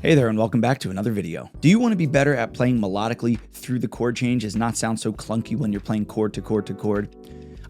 Hey there, and welcome back to another video. Do you want to be better at playing melodically through the chord change and not sound so clunky when you're playing chord to chord to chord?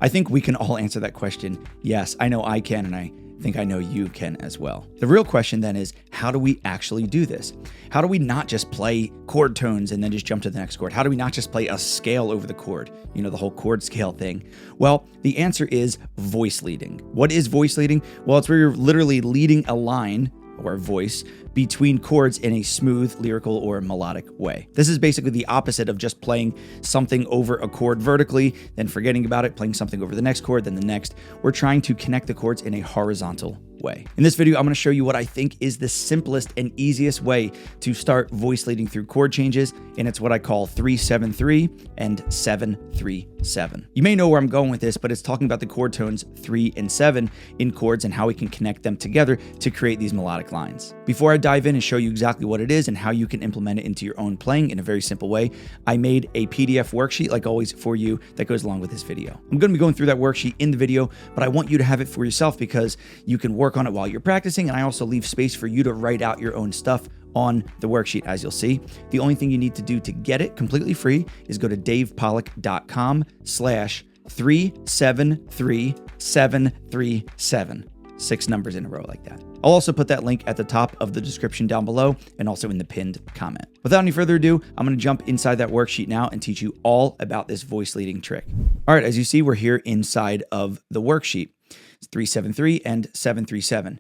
I think we can all answer that question. Yes, I know I can, and I think I know you can as well. The real question then is, how do we actually do this? How do we not just play chord tones and then just jump to the next chord? How do we not just play a scale over the chord? You know, the whole chord scale thing. Well, the answer is voice leading. What is voice leading? Well, it's where you're literally leading a line or a voice between chords in a smooth, lyrical, or melodic way. This is basically the opposite of just playing something over a chord vertically, then forgetting about it, playing something over the next chord, then the next. We're trying to connect the chords in a horizontal way. In this video, I'm going to show you what I think is the simplest and easiest way to start voice leading through chord changes, and it's what I call 3-7-3 and 7-3-7. You may know where I'm going with this, but it's talking about the chord tones 3 and 7 in chords and how we can connect them together to create these melodic lines. Before I dive in and show you exactly what it is and how you can implement it into your own playing in a very simple way, I made a PDF worksheet, like always, for you that goes along with this video. I'm going to be going through that worksheet in the video, but I want you to have it for yourself because you can work on it while you're practicing, and I also leave space for you to write out your own stuff on the worksheet, as you'll see. The only thing you need to do to get it completely free is go to davepollack.com/373737. 6 numbers in a row like that. I'll also put that link at the top of the description down below and also in the pinned comment. Without any further ado, I'm going to jump inside that worksheet now and teach you all about this voice leading trick. All right, as you see, we're here inside of the worksheet. It's 3-7-3 and 7-3-7.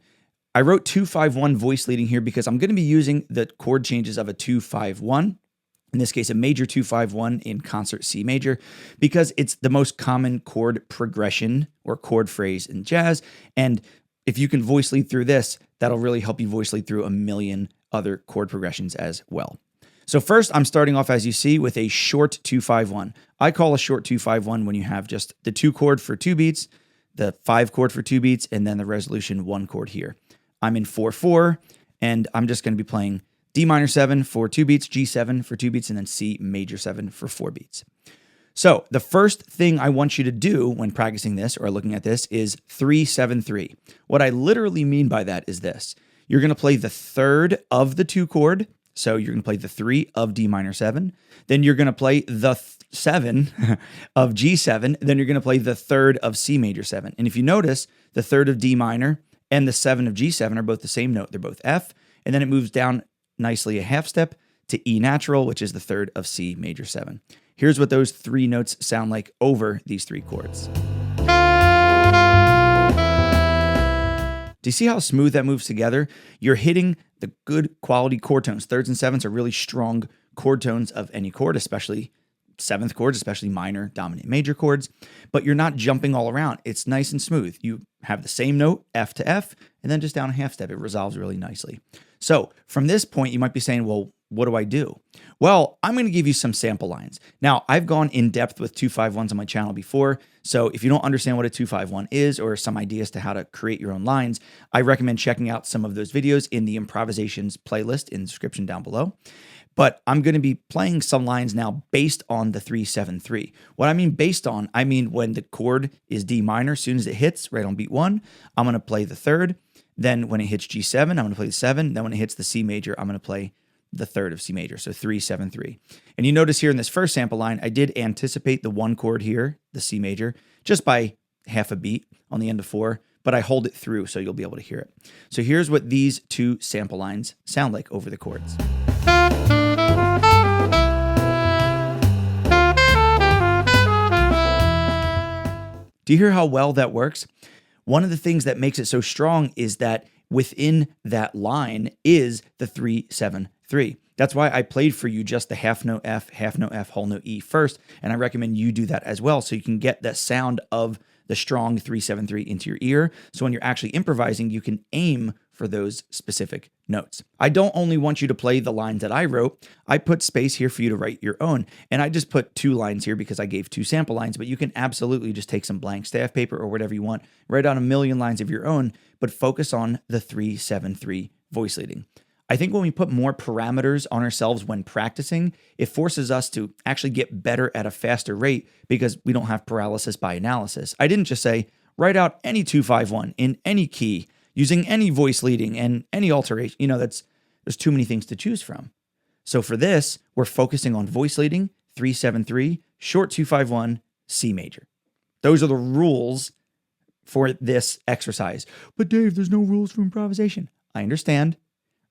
I wrote 2-5-1 voice leading here because I'm going to be using the chord changes of a 2-5-1. In this case, a major 2-5-1 in concert C major, because it's the most common chord progression or chord phrase in jazz. And if you can voice lead through this, that'll really help you voice lead through a million other chord progressions as well. So first, I'm starting off, as you see, with a short 2-5-1. I call a short 2-5-1 when you have just the 2 chord for 2 beats, the 5 chord for 2 beats, and then the resolution 1 chord here. I'm in 4-4, and I'm just going to be playing D minor 7 for 2 beats, G7 for 2 beats, and then C major 7 for 4 beats. So the first thing I want you to do when practicing this or looking at this is 3-7-3. What I literally mean by that is this. You're going to play the third of the 2 chord. So you're going to play the 3 of D minor 7. Then you're going to play the 7 of G7. Then you're going to play the third of C major 7. And if you notice, the third of D minor and the 7 of G7 are both the same note. They're both F. And then it moves down nicely a half step to E natural, which is the third of C major 7. Here's what those 3 notes sound like over these 3 chords. Do you see how smooth that moves together? You're hitting the good quality chord tones. Thirds and sevenths are really strong chord tones of any chord, especially 7th chords, especially minor, dominant, major chords, but you're not jumping all around. It's nice and smooth. You have the same note, F to F, and then just down a half step. It resolves really nicely. So from this point, you might be saying, well, what do I do? Well, I'm going to give you some sample lines. Now, I've gone in depth with 2-5-1s on my channel before, so if you don't understand what a 2-5-1 is or some ideas to how to create your own lines, I recommend checking out some of those videos in the improvisations playlist in the description down below. But I'm going to be playing some lines now based on the 3-7-3. What I mean based on, I mean when the chord is D minor, as soon as it hits right on beat 1, I'm going to play the third. Then when it hits G7, I'm going to play the 7. Then when it hits the C major, I'm going to play the third of C major, so 3-7-3. And you notice here in this first sample line, I did anticipate the 1 chord here, the C major, just by half a beat on the end of 4, but I hold it through so you'll be able to hear it. So here's what these 2 sample lines sound like over the chords. Do you hear how well that works? One of the things that makes it so strong is that within that line is the 3-7-3. That's why I played for you just the half note F, whole note E first, and I recommend you do that as well so you can get that sound of the strong 3-7-3 into your ear. So when you're actually improvising, you can aim for those specific notes. I don't only want you to play the lines that I wrote. I put space here for you to write your own. And I just put 2 lines here because I gave 2 sample lines, but you can absolutely just take some blank staff paper or whatever you want, write out a million lines of your own, but focus on the 3-7-3 voice leading. I think when we put more parameters on ourselves when practicing, it forces us to actually get better at a faster rate because we don't have paralysis by analysis. I didn't just say, write out any 2-5-1 in any key, using any voice leading and any alteration. There's too many things to choose from. So for this, we're focusing on voice leading, 3-7-3, short 2-5-1, C major. Those are the rules for this exercise. But Dave, there's no rules for improvisation. I understand.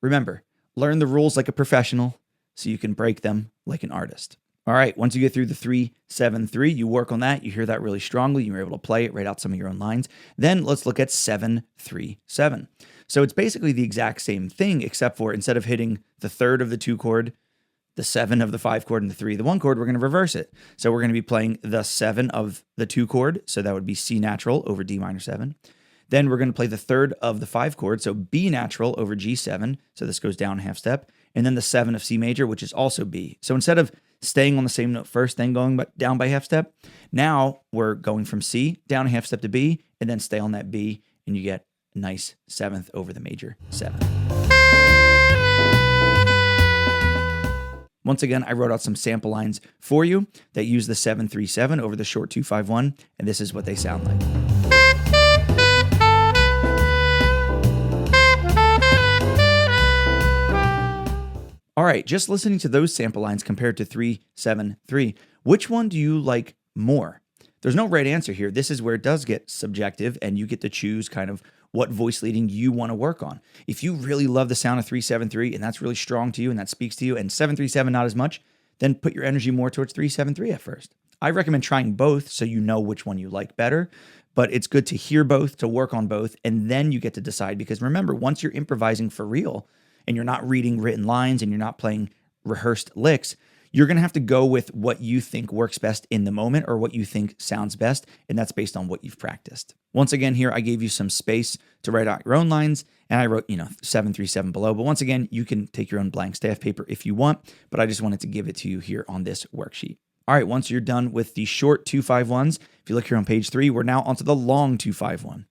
Remember, learn the rules like a professional so you can break them like an artist. All right, once you get through the 3-7-3, you work on that, you hear that really strongly, you're able to play it, write out some of your own lines. Then let's look at 7-3-7. So it's basically the exact same thing, except for instead of hitting the 3rd of the 2 chord, the 7 of the 5 chord, and the 3 of the 1 chord, we're going to reverse it. So we're going to be playing the 7 of the 2 chord, so that would be C natural over D minor 7. Then we're going to play the 3rd of the 5 chord, so B natural over G7, so this goes down a half step, and then the 7 of C major, which is also B. So instead of staying on the same note first, then going down by half step, now we're going from C down a half step to B, and then stay on that B, and you get a nice 7th over the major 7. Once again, I wrote out some sample lines for you that use the 7-3-7 over the short 2-5-1, and this is what they sound like. All right, just listening to those sample lines compared to 3-7-3, which one do you like more? There's no right answer here. This is where it does get subjective, and you get to choose kind of what voice leading you want to work on. If you really love the sound of 3-7-3 and that's really strong to you and that speaks to you, and 7-3-7 not as much, then put your energy more towards 3-7-3 at first. I recommend trying both so you know which one you like better, but it's good to hear both, to work on both, and then you get to decide, because remember, once you're improvising for real, and you're not reading written lines and you're not playing rehearsed licks, you're going to have to go with what you think works best in the moment or what you think sounds best, and that's based on what you've practiced. Once again, here I gave you some space to write out your own lines, and I wrote, 7-3-7 below, but once again, you can take your own blank staff paper if you want, but I just wanted to give it to you here on this worksheet. All right, once you're done with the short 2-5-1s, if you look here on page 3, we're now onto the long 2-5-1.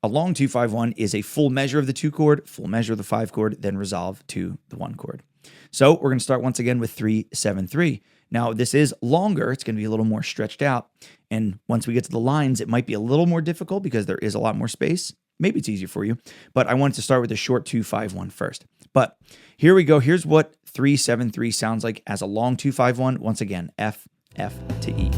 A long 2-5-1 is a full measure of the 2 chord, full measure of the 5 chord, then resolve to the 1 chord. So we're going to start once again with 3-7-3. Now this is longer, it's going to be a little more stretched out, and once we get to the lines, it might be a little more difficult because there is a lot more space. Maybe it's easier for you, but I wanted to start with the short 2-5-1 first. But here we go. Here's what 3-7-3 sounds like as a long 2-5-1. Once again, F, F to E.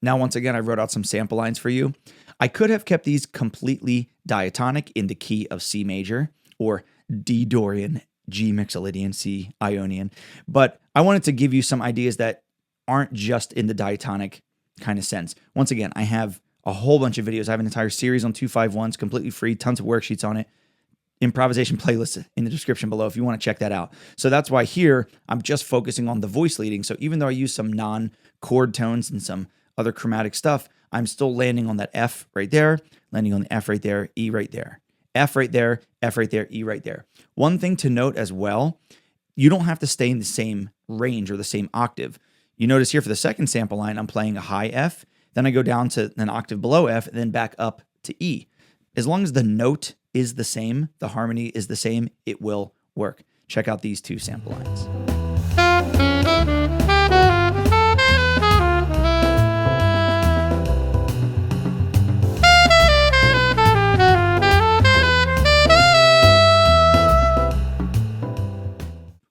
Now, once again, I wrote out some sample lines for you. I could have kept these completely diatonic in the key of C major or D Dorian, G Mixolydian, C Ionian, but I wanted to give you some ideas that aren't just in the diatonic kind of sense. Once again, I have a whole bunch of videos. I have an entire series on 2-5-1s, completely free, tons of worksheets on it. Improvisation playlist in the description below if you want to check that out. So that's why here I'm just focusing on the voice leading. So even though I use some non-chord tones and some other chromatic stuff, I'm still landing on that F right there, landing on the F right there, E right there, F right there, F right there, E right there. One thing to note as well, you don't have to stay in the same range or the same octave. You notice here for the second sample line, I'm playing a high F, then I go down to an octave below F, and then back up to E. As long as the note is the same, the harmony is the same, it will work. Check out these 2 sample lines.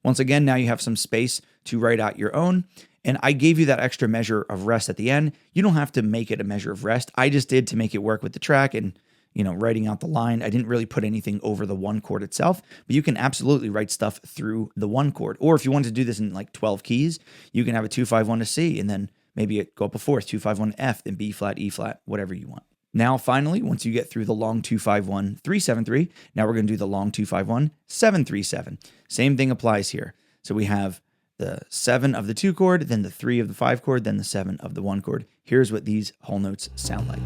Once again, now you have some space to write out your own. And I gave you that extra measure of rest at the end. You don't have to make it a measure of rest. I just did to make it work with the track and, writing out the line. I didn't really put anything over the 1 chord itself, but you can absolutely write stuff through the 1 chord. Or if you wanted to do this in like 12 keys, you can have a 2-5-1 to C and then maybe go up a fourth, 2-5-1 to F, then B flat, E flat, whatever you want. Now, finally, once you get through the long 251, 373, now we're going to do the long 251, 737. Same thing applies here. So we have the 7 of the 2 chord, then the 3 of the 5 chord, then the 7 of the 1 chord. Here's what these whole notes sound like.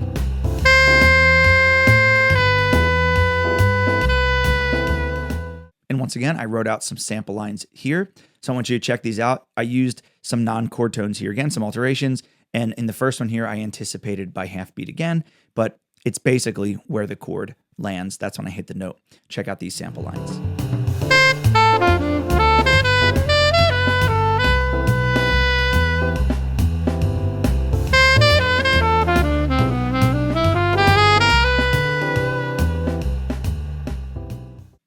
And once again, I wrote out some sample lines here. So I want you to check these out. I used some non-chord tones here again, some alterations. And in the first one here, I anticipated by half beat again, but it's basically where the chord lands. That's when I hit the note. Check out these sample lines.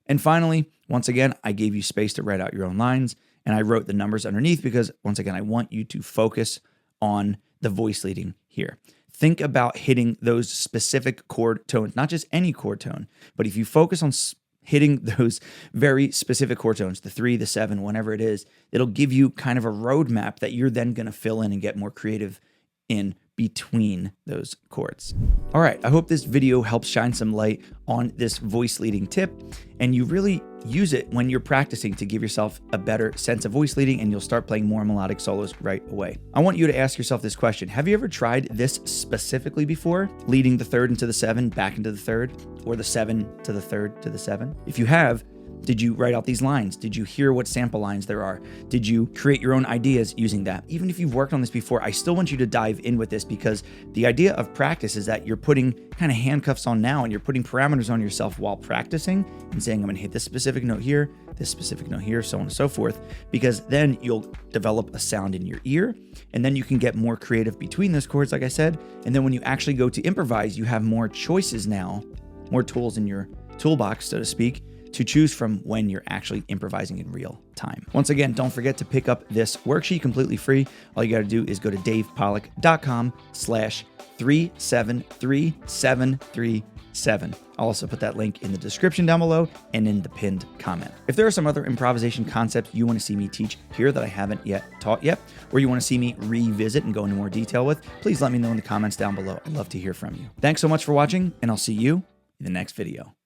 And finally, once again, I gave you space to write out your own lines, and I wrote the numbers underneath because, once again, I want you to focus on the voice leading here. Think about hitting those specific chord tones, not just any chord tone, but if you focus on hitting those very specific chord tones, the 3, the 7, whatever it is, it'll give you kind of a roadmap that you're then going to fill in and get more creative in between those chords. All right, I hope this video helps shine some light on this voice leading tip, and you really use it when you're practicing to give yourself a better sense of voice leading, and you'll start playing more melodic solos right away. I want you to ask yourself this question. Have you ever tried this specifically before? Leading the 3rd into the 7, back into the 3rd, or the 7 to the 3rd to the 7? If you have, did you write out these lines? Did you hear what sample lines there are? Did you create your own ideas using that? Even if you've worked on this before, I still want you to dive in with this, because the idea of practice is that you're putting kind of handcuffs on now, and you're putting parameters on yourself while practicing and saying, I'm going to hit this specific note here, this specific note here, so on and so forth, because then you'll develop a sound in your ear, and then you can get more creative between those chords, like I said. And then when you actually go to improvise, you have more choices now, more tools in your toolbox, so to speak, to choose from when you're actually improvising in real time. Once again, don't forget to pick up this worksheet completely free. All you got to do is go to davepollack.com/373737. I'll also put that link in the description down below and in the pinned comment. If there are some other improvisation concepts you want to see me teach here that I haven't yet taught yet, or you want to see me revisit and go into more detail with, please let me know in the comments down below. I'd love to hear from you. Thanks so much for watching, and I'll see you in the next video.